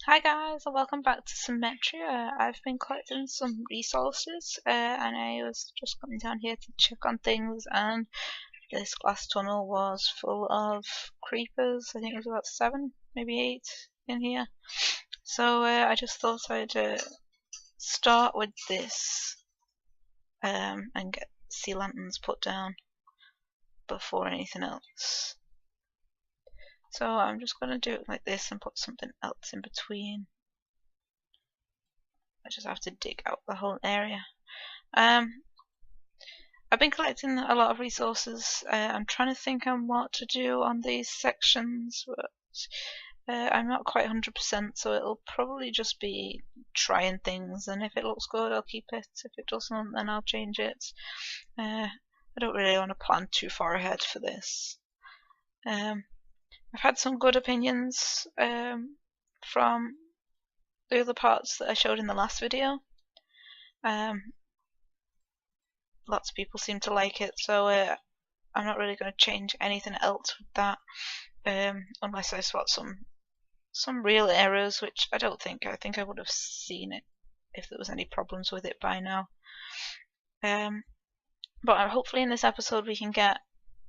Hi guys, and welcome back to Symmetria. I've been collecting some resources and I was just coming down here to check on things, and this glass tunnel was full of creepers. I think it was about 7, maybe 8 in here. So I just thought I'd start with this and get sea lanterns put down before anything else. So I'm just going to do it like this and put something else in between. I just have to dig out the whole area. I've been collecting a lot of resources. I'm trying to think on what to do on these sections, but I'm not quite 100%, so it'll probably just be trying things, and if it looks good I'll keep it. If it doesn't, then I'll change it. I don't really want to plan too far ahead for this. I've had some good opinions from the other parts that I showed in the last video. Lots of people seem to like it, so I'm not really going to change anything else with that, unless I spot some real errors, which I don't think. I think I would have seen it if there was any problems with it by now. But hopefully in this episode we can get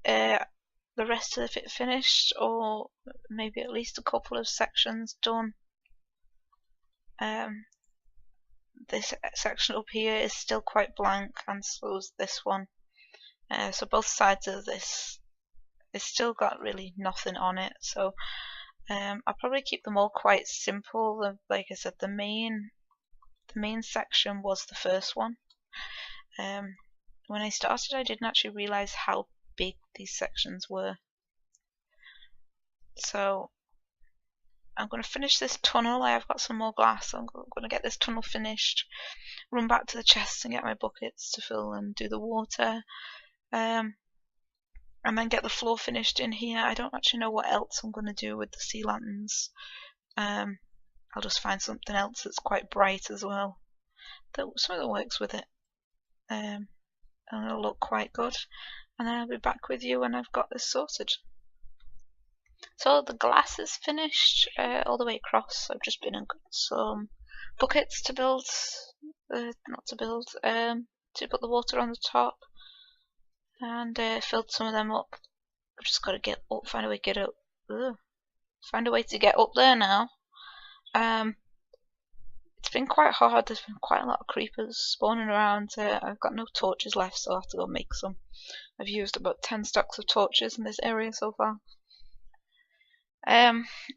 the rest of it finished, or maybe at least a couple of sections done. This section up here is still quite blank, and so is this one. So both sides of this, it's still got really nothing on it. So I'll probably keep them all quite simple. Like I said, the main section was the first one. When I started, I didn't actually realize how big these sections were. So I'm going to finish this tunnel. I have got some more glass. I'm going to get this tunnel finished, run back to the chest and get my buckets to fill and do the water, and then get the floor finished in here. I don't actually know what else I'm going to do with the sea lanterns. I'll just find something else that's quite bright as well. Something that works with it. And it'll look quite good. And then I'll be back with you when I've got this sorted. So the glass is finished all the way across. I've just been and got some buckets to build, to put the water on the top, and filled some of them up. I've just got to get up, find a way to get up. Find a way to get up there now. It's been quite hard. There's been quite a lot of creepers spawning around. I've got no torches left, so I'll have to go make some. I've used about 10 stacks of torches in this area so far.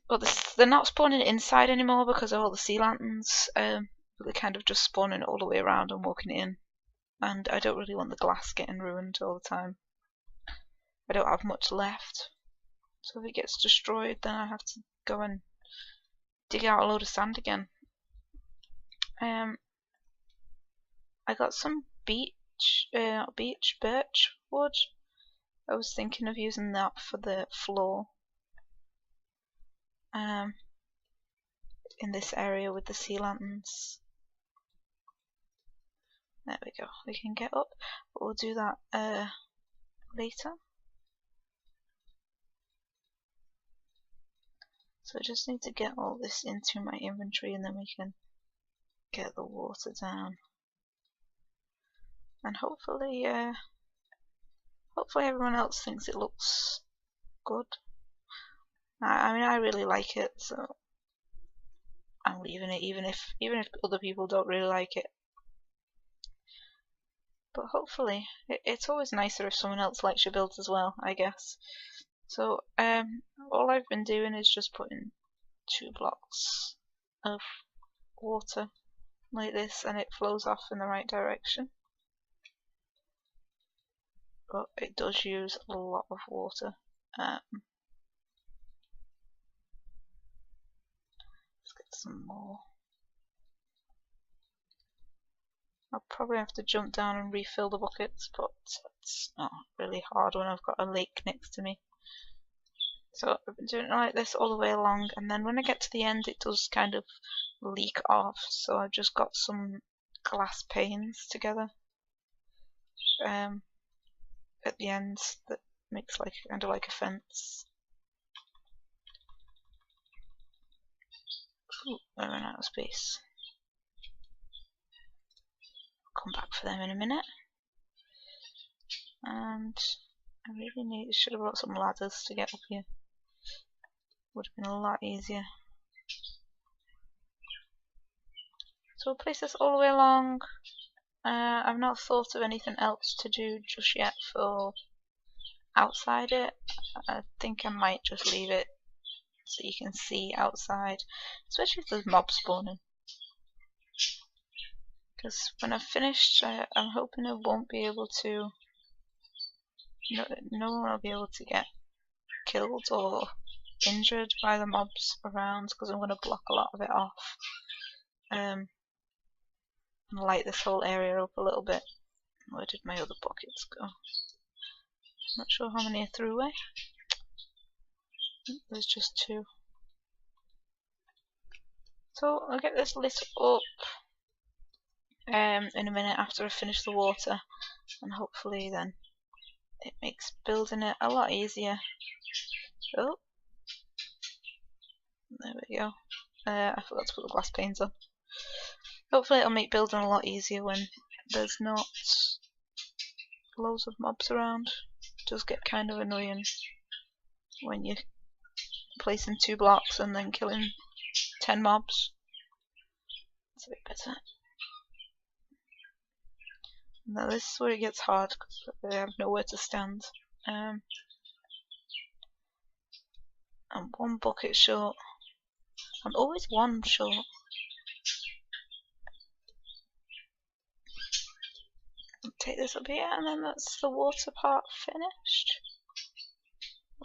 But they're not spawning inside anymore because of all the sea lanterns. They're kind of just spawning all the way around and walking in. And I don't really want the glass getting ruined all the time. I don't have much left. So if it gets destroyed, then I have to go and dig out a load of sand again. I got some birch wood. I was thinking of using that for the floor. In this area with the sea lanterns. There we go. We can get up, but we'll do that later. So I just need to get all this into my inventory, and then we can get the water down. And hopefully everyone else thinks it looks good. I mean, I really like it, so I'm leaving it, even if other people don't really like it. But hopefully, it's always nicer if someone else likes your builds as well, I guess. So all I've been doing is just putting 2 blocks of water like this, and it flows off in the right direction. But it does use a lot of water. Let's get some more. I'll probably have to jump down and refill the buckets, but it's not really hard when I've got a lake next to me. So I've been doing it like this all the way along, and then when I get to the end it does kind of leak off, so I've just got some glass panes together at the end that makes kind of like a fence. Ooh, I ran out of space. I'll come back for them in a minute. And I really should have brought some ladders to get up here. Would have been a lot easier. So we'll place this all the way along. I've not thought of anything else to do just yet for outside it. I think I might just leave it so you can see outside, especially if there's mobs spawning. Because when I've finished, I'm hoping I won't be able to. No one will be able to get killed or injured by the mobs around, because I'm going to block a lot of it off. And light this whole area up a little bit. Where did my other buckets go? Not sure how many I threw away. There's just 2. So I'll get this lit up in a minute after I finish the water, and hopefully then it makes building it a lot easier. Oh, there we go. I forgot to put the glass panes on. Hopefully it'll make building a lot easier when there's not loads of mobs around. It does get kind of annoying when you're placing 2 blocks and then killing 10 mobs. It's a bit better. Now this is where it gets hard because I have nowhere to stand. I'm 1 bucket short. I'm always 1 short. Take this up here, and then that's the water part finished.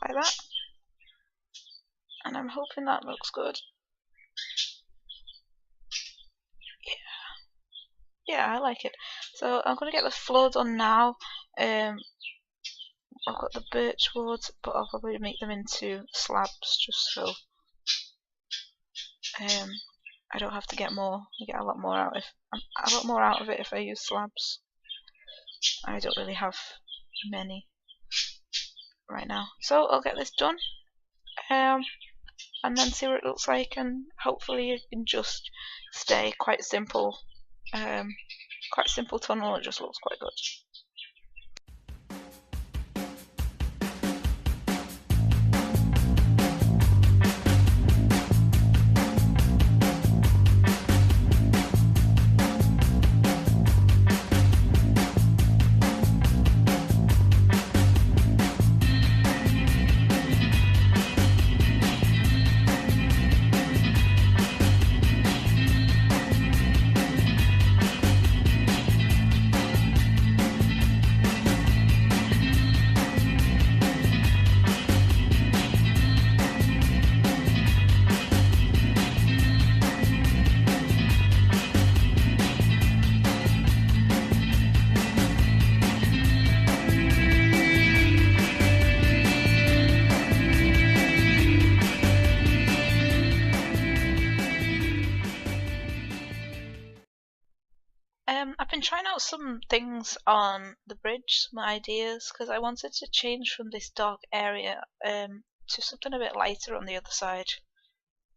Like that. And I'm hoping that looks good. Yeah, I like it. So I'm going to get the floor done now. I've got the birch wood, but I'll probably make them into slabs just so I don't have to get more. I get a lot more out of it if I use slabs. I don't really have many right now, so I'll get this done, and then see what it looks like, and hopefully it can just stay quite simple. Quite simple tunnel. It just looks quite good. I've been trying out some things on the bridge, some ideas, because I wanted to change from this dark area to something a bit lighter on the other side.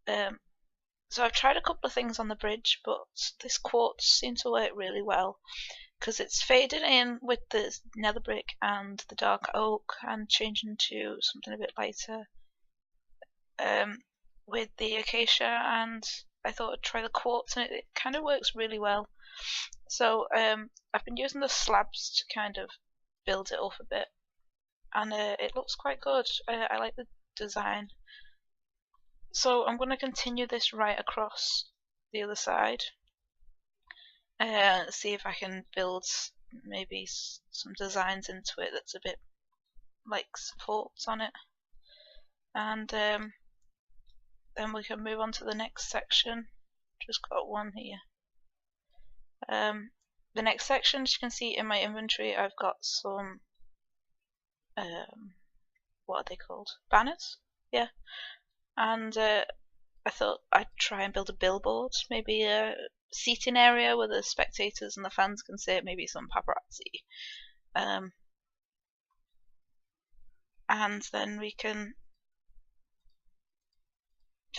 So I've tried a couple of things on the bridge, but this quartz seemed to work really well because it's faded in with the nether brick and the dark oak and changing to something a bit lighter with the acacia, and I thought I'd try the quartz, and it kind of works really well. So I've been using the slabs to kind of build it up a bit, and it looks quite good. I like the design. So I'm going to continue this right across the other side. See if I can build maybe some designs into it that's a bit like supports on it. And then we can move on to the next section. Just got one here. The next section, as you can see in my inventory, I've got some what are they called? Banners? Yeah. And I thought I'd try and build a billboard, maybe a seating area where the spectators and the fans can sit, maybe some paparazzi. And then we can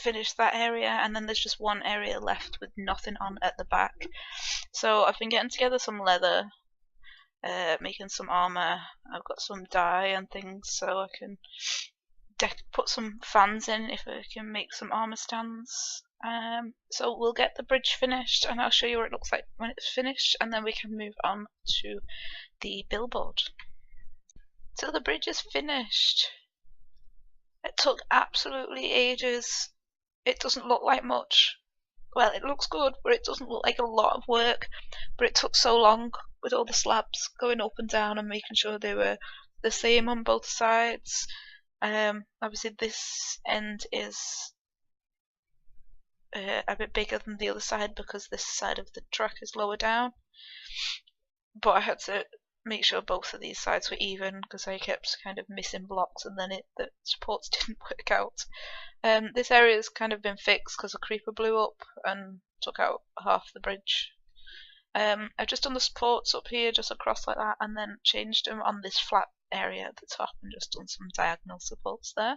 finished that area, and then there's just one area left with nothing on at the back. So I've been getting together some leather, making some armor. I've got some dye and things, so I can put some fans in if I can make some armor stands. So we'll get the bridge finished, and I'll show you what it looks like when it's finished, and then we can move on to the billboard. So the bridge is finished. It took absolutely ages. It doesn't look like much. Well, it looks good, but it doesn't look like a lot of work. But it took so long with all the slabs going up and down and making sure they were the same on both sides. Obviously this end is a bit bigger than the other side because this side of the track is lower down. But I had to make sure both of these sides were even because I kept kind of missing blocks, and then the supports didn't work out. This area has kind of been fixed because a creeper blew up and took out half the bridge. I've just done the supports up here just across like that, and then changed them on this flat area at the top and just done some diagonal supports there.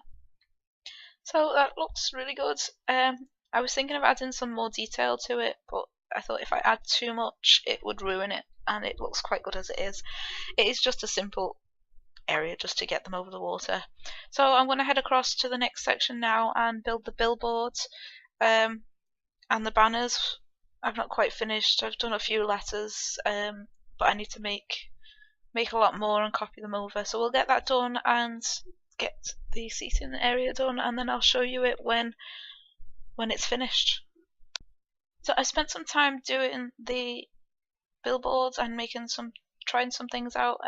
So that looks really good. I was thinking of adding some more detail to it, but I thought if I add too much it would ruin it, and it looks quite good as it is. It is just a simple area just to get them over the water. So I'm going to head across to the next section now and build the billboards and the banners. I've not quite finished. I've done a few letters, but I need to make a lot more and copy them over. So we'll get that done and get the seating area done, and then I'll show you it when it's finished. So I spent some time doing the billboards and trying some things out.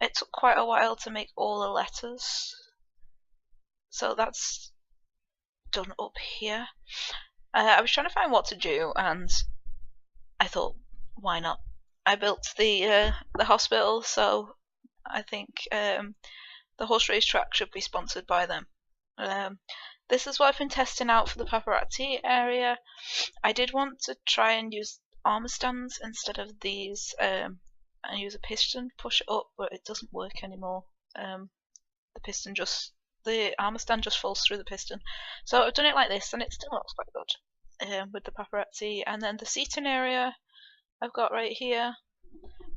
It took quite a while to make all the letters, so that's done up here. I was trying to find what to do, and I thought, why not? I built the hospital, so I think the horse race track should be sponsored by them. This is what I've been testing out for the paparazzi area. I did want to try and use armor stands instead of these, and use a piston, push it up, but it doesn't work anymore. The armor stand just falls through the piston. So I've done it like this, and it still looks quite good with the paparazzi. And then the seating area I've got right here.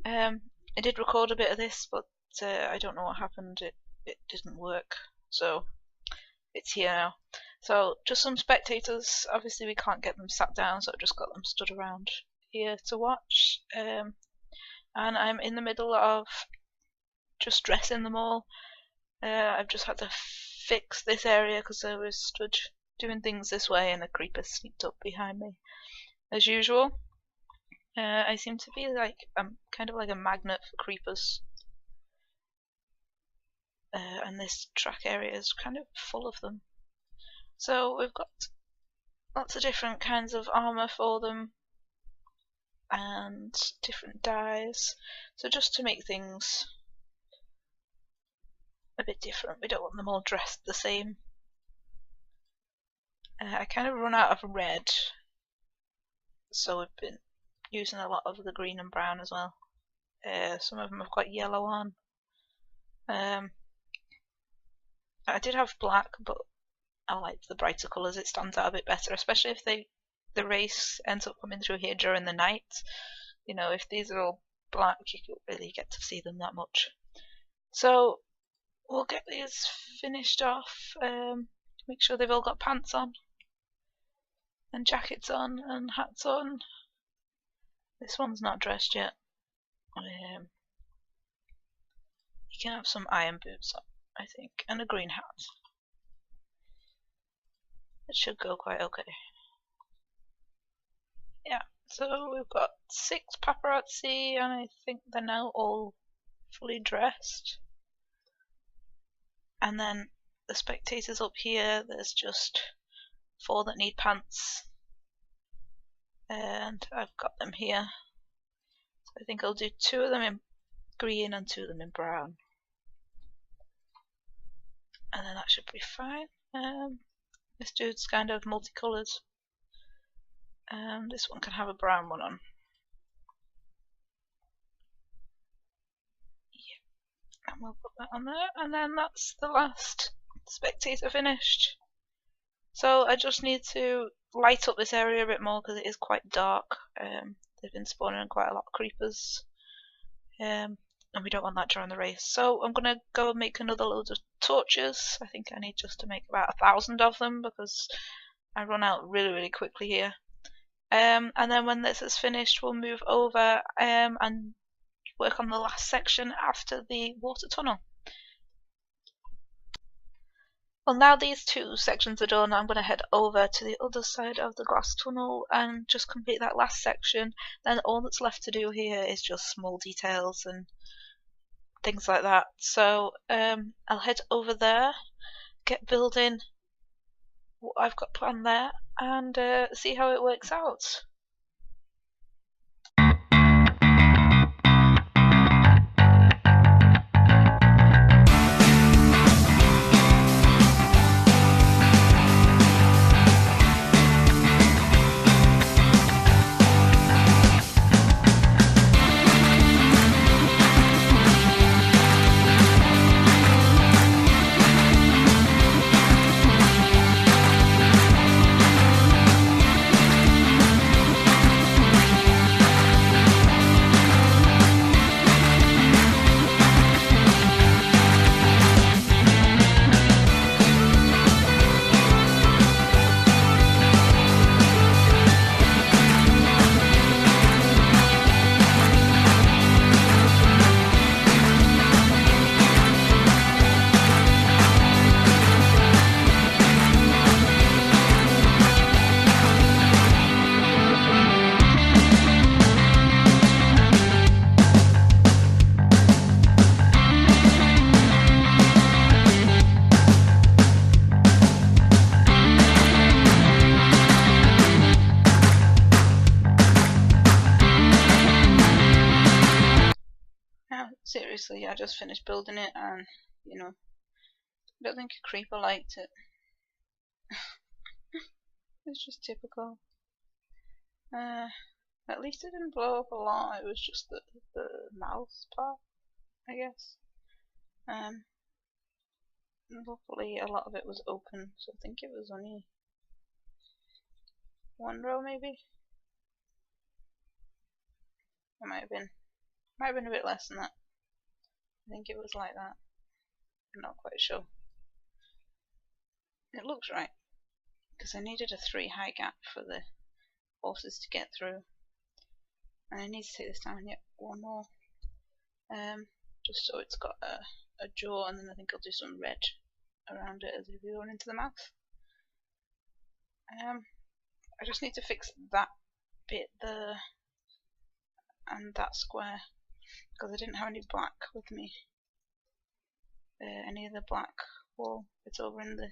I did record a bit of this, but I don't know what happened. It didn't work, so it's here now. So just some spectators. Obviously we can't get them sat down, so I've just got them stood around here to watch. And I'm in the middle of just dressing them all. I've just had to fix this area because I was stood doing things this way and a creeper sneaked up behind me as usual. I seem to be I'm kind of like a magnet for creepers, and this track area is kind of full of them. So we've got lots of different kinds of armor for them and different dyes, so just to make things a bit different. We don't want them all dressed the same. I kind of run out of red, so we've been using a lot of the green and brown as well. Some of them have got yellow on. I did have black, but I like the brighter colours. It stands out a bit better, especially if the race ends up coming through here during the night. You know, if these are all black, you can't really get to see them that much. So we'll get these finished off. Make sure they've all got pants on and jackets on and hats on. This one's not dressed yet. You can have some iron boots on, I think, and a green hat. It should go quite okay. Yeah, so we've got 6 paparazzi, and I think they're now all fully dressed. And then the spectators up here, there's just 4 that need pants, and I've got them here. So I think I'll do 2 of them in green and 2 of them in brown, and then that should be fine. This dude's kind of multicolored, and this one can have a brown one on. Yeah, and we'll put that on there, and then that's the last spectator finished. So I just need to light up this area a bit more because it is quite dark. They've been spawning quite a lot of creepers, and we don't want that during the race. So I'm gonna go and make another load of torches. I think I need just to make about 1,000 of them because I run out really quickly here. And then when this is finished, we'll move over and work on the last section after the water tunnel. Well, now these two sections are done, I'm going to head over to the other side of the glass tunnel and just complete that last section. Then all that's left to do here is just small details and things like that. So I'll head over there, get building what I've got planned there, and see how it works out. Seriously, I just finished building it and, you know, I don't think a creeper liked it. It's just typical. At least it didn't blow up a lot, it was just the mouth part, I guess. Luckily a lot of it was open, so I think it was only one row maybe? It might have been a bit less than that. I think it was like that. I'm not quite sure. It looks right, because I needed a 3 high gap for the horses to get through. And I need to take this down yet one more. Just so it's got a jaw, and then I think I'll do some red around it as we go into the mouth. I just need to fix that bit there and that square, because I didn't have any black with me. Any of the black wool, it's over in the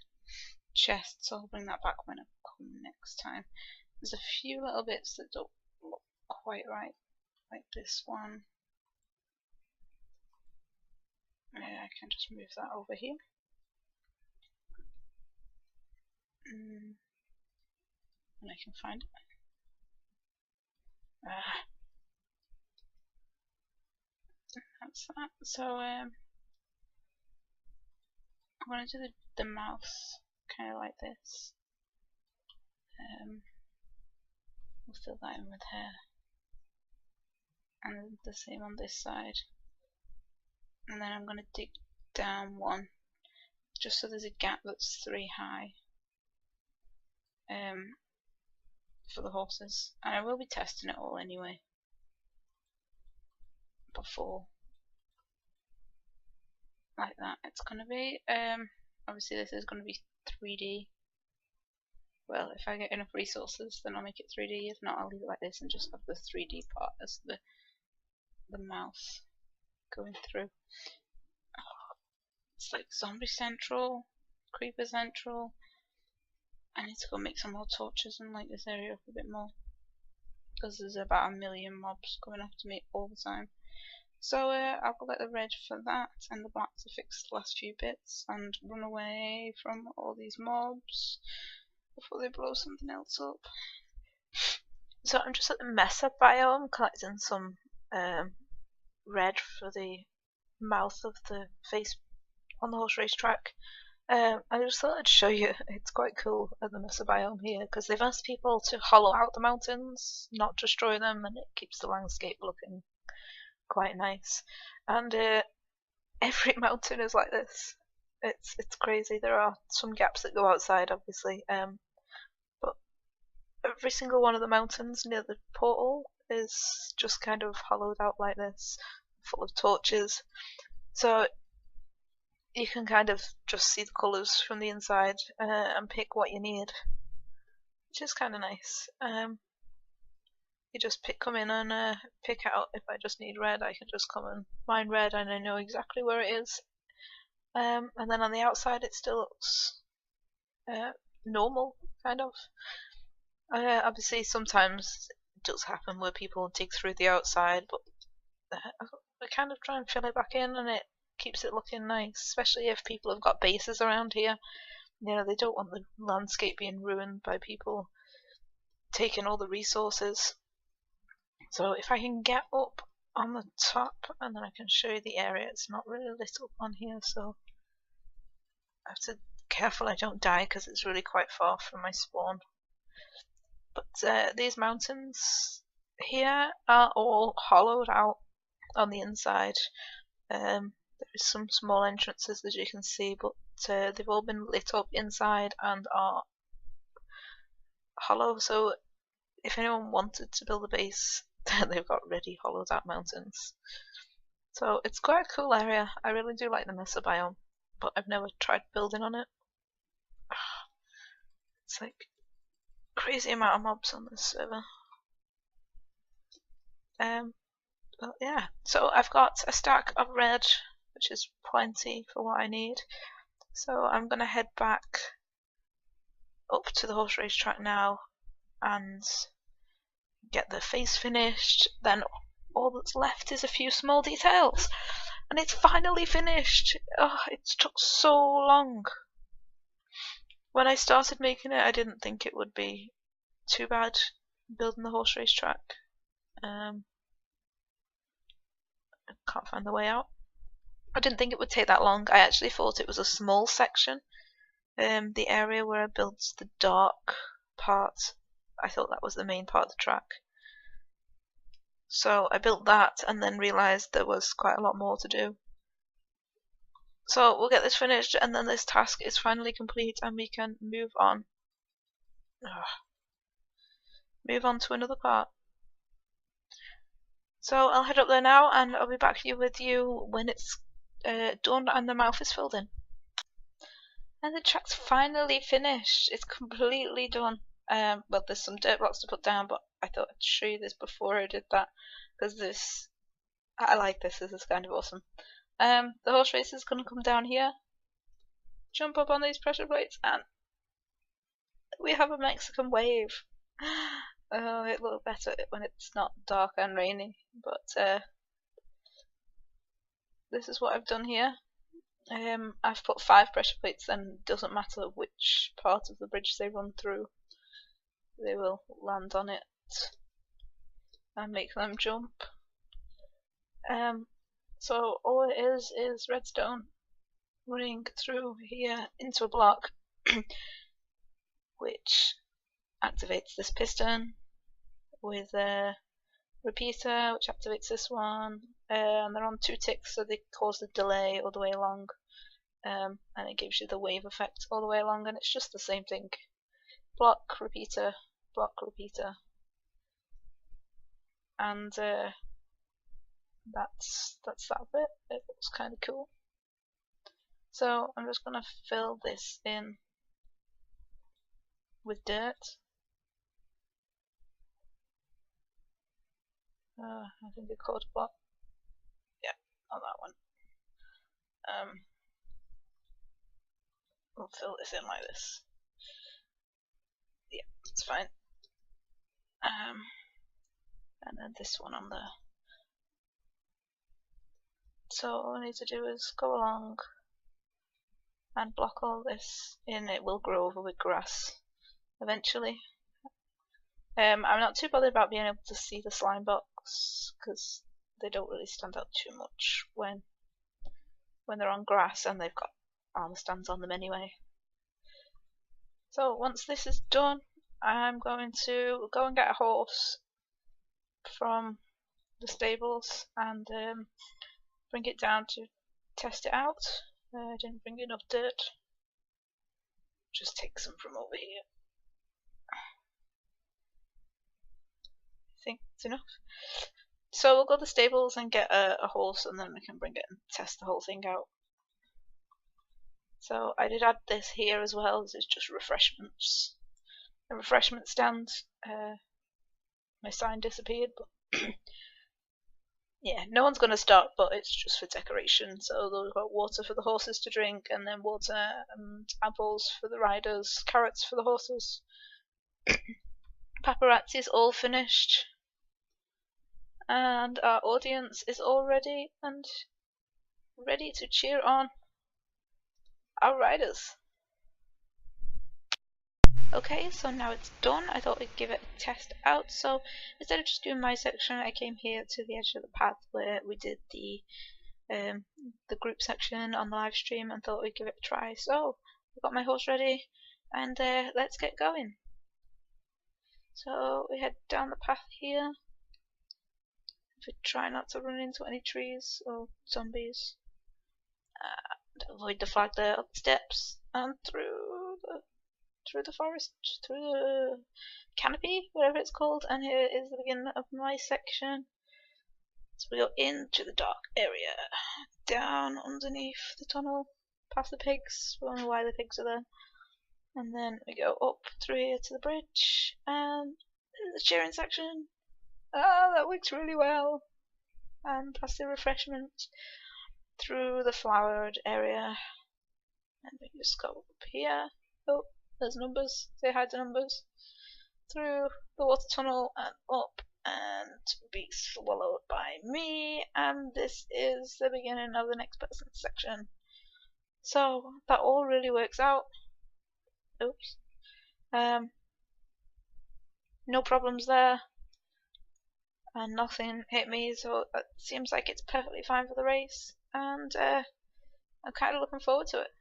chest, so I'll bring that back when I come next time. There's a few little bits that don't look quite right, like this one. I can just move that over here. And I can find it. That's that. So I'm going to do the mouth kind of like this. We'll fill that in with hair, and the same on this side. And then I'm going to dig down one, just so there's a gap that's 3 high, for the horses. And I will be testing it all anyway before, like that. It's going to be obviously this is going to be 3D. Well, if I get enough resources, then I'll make it 3D. If not, I'll leave it like this and just have the 3D part as the mouth going through. It's like zombie central, creeper central. I need to go make some more torches and light this area up a bit more, because there's about 1 million mobs coming after me all the time. So I'll go get the red for that and the black to fix the last few bits and run away from all these mobs before they blow something else up. So I'm just at the mesa biome collecting some red for the mouth of the face on the horse racetrack. I just thought I'd show you. It's quite cool at the Mesa biome here because they've asked people to hollow out the mountains, not destroy them, and it keeps the landscape looking quite nice. And every mountain is like this. It's crazy. There are some gaps that go outside, obviously, but every single one of the mountains near the portal is just kind of hollowed out like this, full of torches. So you can kind of just see the colours from the inside and pick what you need, which is kind of nice. You just come in and pick out. If I just need red, I can just come and mine red and I know exactly where it is. And then on the outside it still looks normal, kind of. Obviously sometimes it does happen where people dig through the outside, but I kind of try and fill it back in and it keeps it looking nice, especially if people have got bases around here. You know, they don't want the landscape being ruined by people taking all the resources. So if I can get up on the top and then I can show you the area. It's not really lit up on here, so I have to be careful I don't die because it's really quite far from my spawn. But these mountains here are all hollowed out on the inside. There is some small entrances as you can see, but they've all been lit up inside and are hollow, so if anyone wanted to build a base, they've got ready hollowed out mountains. So it's quite a cool area. I really do like the Mesa biome, but I've never tried building on it. It's like crazy amount of mobs on this server. Well, yeah, so I've got a stack of red, which is plenty for what I need. So I'm gonna head back up to the horse race track now and get the face finished. Then all that's left is a few small details, and it's finally finished. Oh, it's took so long. When I started making it, I didn't think it would be too bad building the horse race track. I can't find the way out. I didn't think it would take that long. I actually thought it was a small section. The area where I built the dark part, I thought that was the main part of the track. So I built that and then realised there was quite a lot more to do. So we'll get this finished and then this task is finally complete and we can move on. Move on to another part. So I'll head up there now and I'll be back here with you when it's done and the mouth is filled in. And the track's finally finished. It's completely done. Well, there's some dirt blocks to put down, but I thought I'd show you this before I did that because I like this. This is kind of awesome. The horse race is going to come down here, jump up on these pressure plates, and we have a Mexican wave. Oh, it looks better when it's not dark and rainy, but this is what I've done here. I've put 5 pressure plates, and it doesn't matter which part of the bridge they run through, they will land on it and make them jump. So all it is redstone running through here into a block which activates this piston with a repeater which activates this one, and they're on 2 ticks so they cause the delay all the way along, and it gives you the wave effect all the way along, and it's just the same thing. Block, repeater, and that's that bit. It looks kind of cool. So I'm just gonna fill this in with dirt. I think it's called a block. Yeah, on that one. We'll fill this in like this. Yeah, it's fine. And then this one on there. So all I need to do is go along and block all this in. It will grow over with grass eventually. I'm not too bothered about being able to see the slime blocks because they don't really stand out too much when they're on grass and they've got armor stands on them anyway. So once this is done, I'm going to go and get a horse from the stables and bring it down to test it out. I didn't bring enough dirt. Just take some from over here. I think it's enough. So we'll go to the stables and get a horse, and then we can bring it and test the whole thing out. So I did add this here as well. This is just refreshments. A refreshment stand. My sign disappeared, but yeah, no one's going to stop, but it's just for decoration. So we've got water for the horses to drink, and then water and apples for the riders, carrots for the horses. Paparazzi is all finished, and our audience is all ready and ready to cheer on our riders. Okay, so now it's done. I thought we'd give it a test out. So instead of just doing my section, I came here to the edge of the path where we did the group section on the live stream and thought we'd give it a try. So I've got my horse ready, and let's get going. So we head down the path here. We try not to run into any trees or zombies. Avoid the flag there, up the steps and through the forest, through the canopy, whatever it's called, and here is the beginning of my section. So we go into the dark area, down underneath the tunnel, past the pigs, we don't know why the pigs are there, and then we go up through here to the bridge, and the cheering section. Ah, that works really well. And past the refreshments, through the flowered area, and we just go up here. Oh, there's numbers, say hi to numbers. Through the water tunnel and up and be swallowed by me, and this is the beginning of the next person's section. So that all really works out. Oops. No problems there, and nothing hit me, so it seems like it's perfectly fine for the race, and I'm kind of looking forward to it.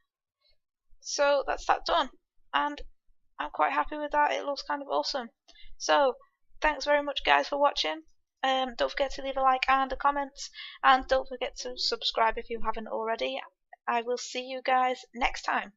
So that's that done, and I'm quite happy with that. It looks kind of awesome. So thanks very much guys for watching. Don't forget to leave a like and a comment, and don't forget to subscribe if you haven't already. I will see you guys next time.